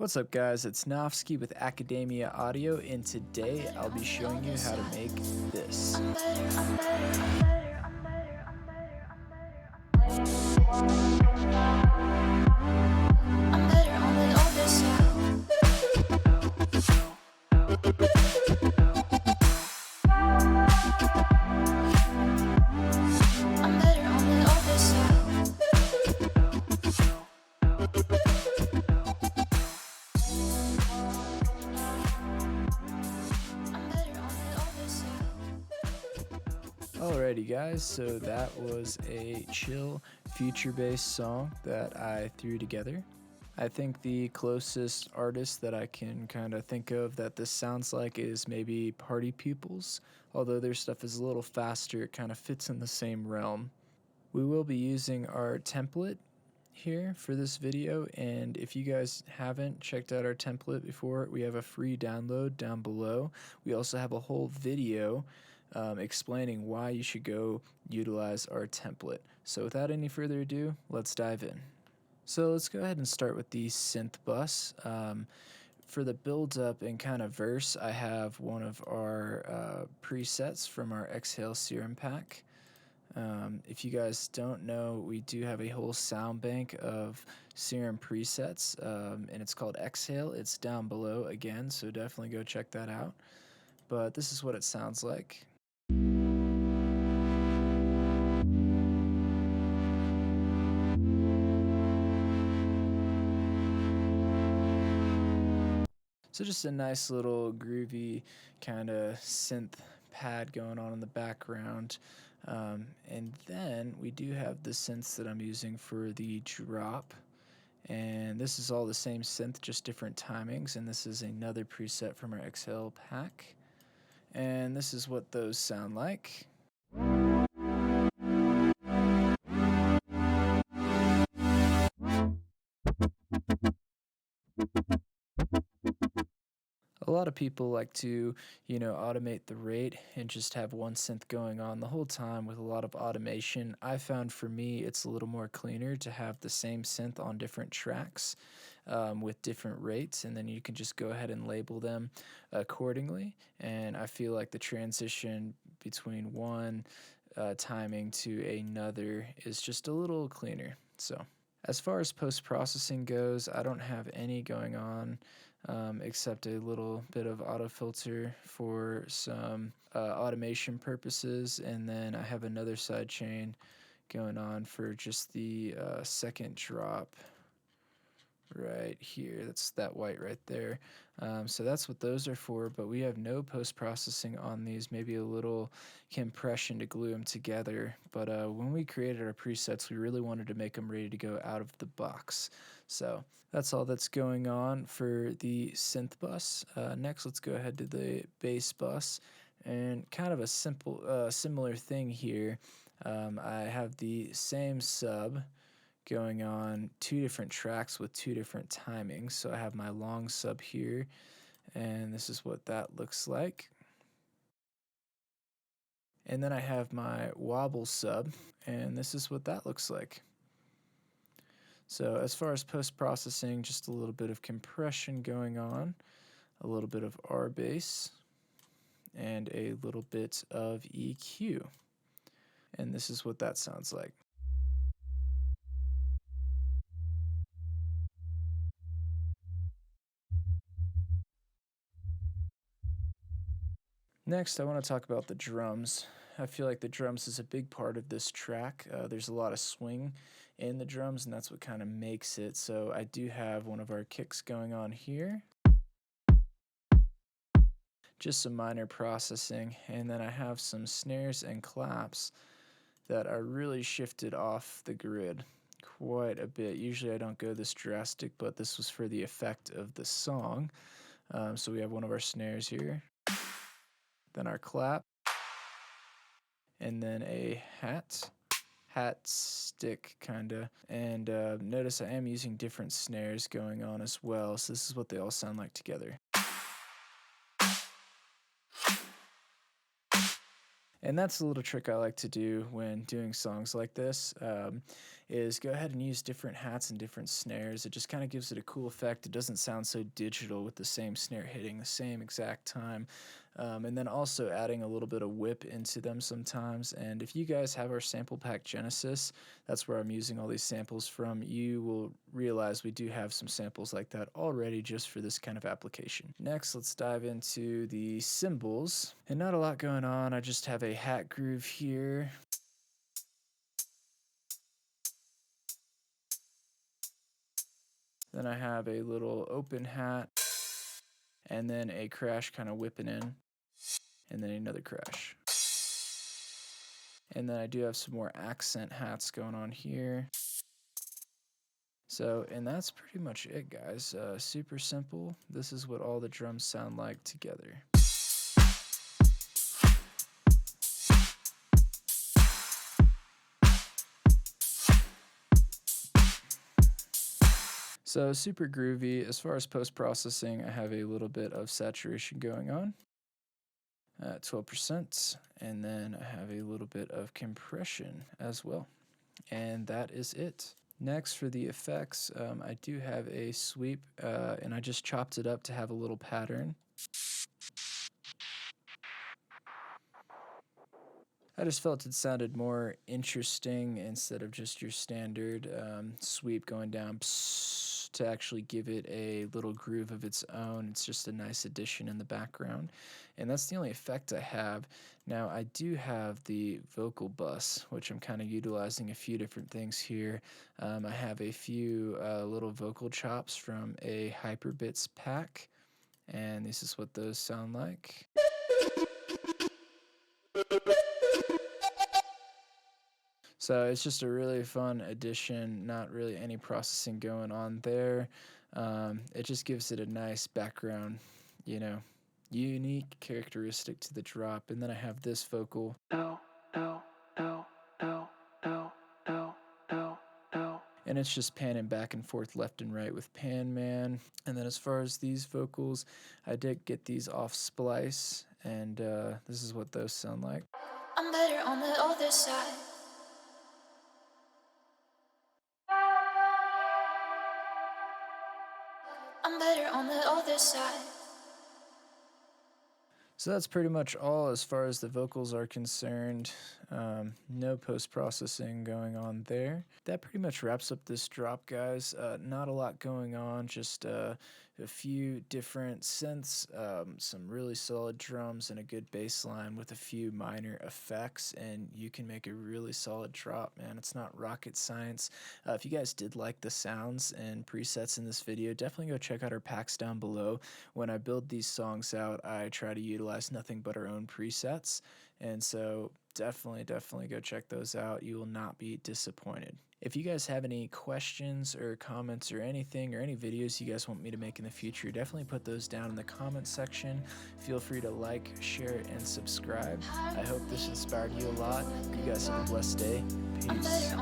What's up guys, it's Nofsky with Academia Audio, and today I'll be showing you how to make this. Alrighty guys, so that was a chill future-based song that I threw together. I think the closest artist that I can kind of think of that this sounds like is maybe Party Pupils, although their stuff is a little faster, it kind of fits in the same realm. We will be using our template here for this video, and if you guys haven't checked out our template before, we have a free download down below. We also have a whole video explaining why you should go utilize our template. So without any further ado, let's dive in. So let's go ahead and start with the synth bus. For the build up and kind of verse, I have one of our presets from our Exhale Serum pack. If you guys don't know, we do have a whole sound bank of Serum presets, and it's called Exhale. It's down below again, so definitely go check that out. But this is what it sounds like. So just a nice little groovy kind of synth pad going on in the background. And then we do have the synths that I'm using for the drop. And this is all the same synth, just different timings. And this is another preset from our Exhale pack. And this is what those sound like. A lot of people like to, automate the rate and just have one synth going on the whole time with a lot of automation. I found for me it's a little more cleaner to have the same synth on different tracks with different rates, and then you can just go ahead and label them accordingly. And I feel like the transition between one timing to another is just a little cleaner. So as far as post-processing goes, I don't have any going on except a little bit of auto filter for some automation purposes, and then I have another side chain going on for just the second drop right here. That's that white right there. So that's what those are for, but we have no post-processing on these, maybe a little compression to glue them together. But when we created our presets, we really wanted to make them ready to go out of the box. So that's all that's going on for the synth bus. Next, let's go ahead to the bass bus, and kind of a simple, similar thing here. I have the same sub going on two different tracks with two different timings. So I have my long sub here, and this is what that looks like. And then I have my wobble sub, and this is what that looks like. So as far as post-processing, just a little bit of compression going on, a little bit of R bass, and a little bit of EQ. And this is what that sounds like. Next, I want to talk about the drums. I feel like the drums is a big part of this track. There's a lot of swing in the drums, and that's what kind of makes it. So I do have one of our kicks going on here. Just some minor processing, and then I have some snares and claps that are really shifted off the grid quite a bit. Usually I don't go this drastic, but this was for the effect of the song. So we have one of our snares here, then our clap, and then a hat stick kinda. And notice I am using different snares going on as well, so this is what they all sound like together. And that's a little trick I like to do when doing songs like this, is go ahead and use different hats and different snares. It just kind of gives it a cool effect. It doesn't sound so digital with the same snare hitting the same exact time. And then also adding a little bit of whip into them sometimes. And if you guys have our sample pack Genesis, that's where I'm using all these samples from, you will realize we do have some samples like that already just for this kind of application. Next, let's dive into the cymbals. And not a lot going on, I just have a hat groove here. Then I have a little open hat, and then a crash kind of whipping in, and then another crash. And then I do have some more accent hats going on here. So, and that's pretty much it, guys. Super simple. This is what all the drums sound like together. So super groovy. As far as post-processing, I have a little bit of saturation going on at 12%, and then I have a little bit of compression as well. And that is it. Next, for the effects, I do have a sweep, and I just chopped it up to have a little pattern. I just felt it sounded more interesting instead of just your standard sweep going down to actually give it a little groove of its own. It's just a nice addition in the background. And that's the only effect I have. Now, I do have the vocal bus, which I'm kind of utilizing a few different things here. I have a few little vocal chops from a Hyperbits pack, and this is what those sound like. So it's just a really fun addition, not really any processing going on there. It just gives it a nice background, you know, unique characteristic to the drop. And then I have this vocal. And it's just panning back and forth left and right with Pan Man. And then as far as these vocals, I did get these off Splice, and this is what those sound like. I'm better on the other side. I'm better on the other side. So that's pretty much all as far as the vocals are concerned. No post-processing going on there. That pretty much wraps up this drop, guys. Not a lot going on, just a few different synths, some really solid drums, and a good bass line with a few minor effects, and you can make a really solid drop, man. It's not rocket science. If you guys did like the sounds and presets in this video, definitely go check out our packs down below. When I build these songs out, I try to utilize nothing but our own presets, and so definitely go check those out. You will not be disappointed. If you guys have any questions or comments or anything, or any videos you guys want me to make in the future, definitely put those down in the comment section. Feel free to like, share, and subscribe. I hope this inspired you a lot. You guys have a blessed day. Peace.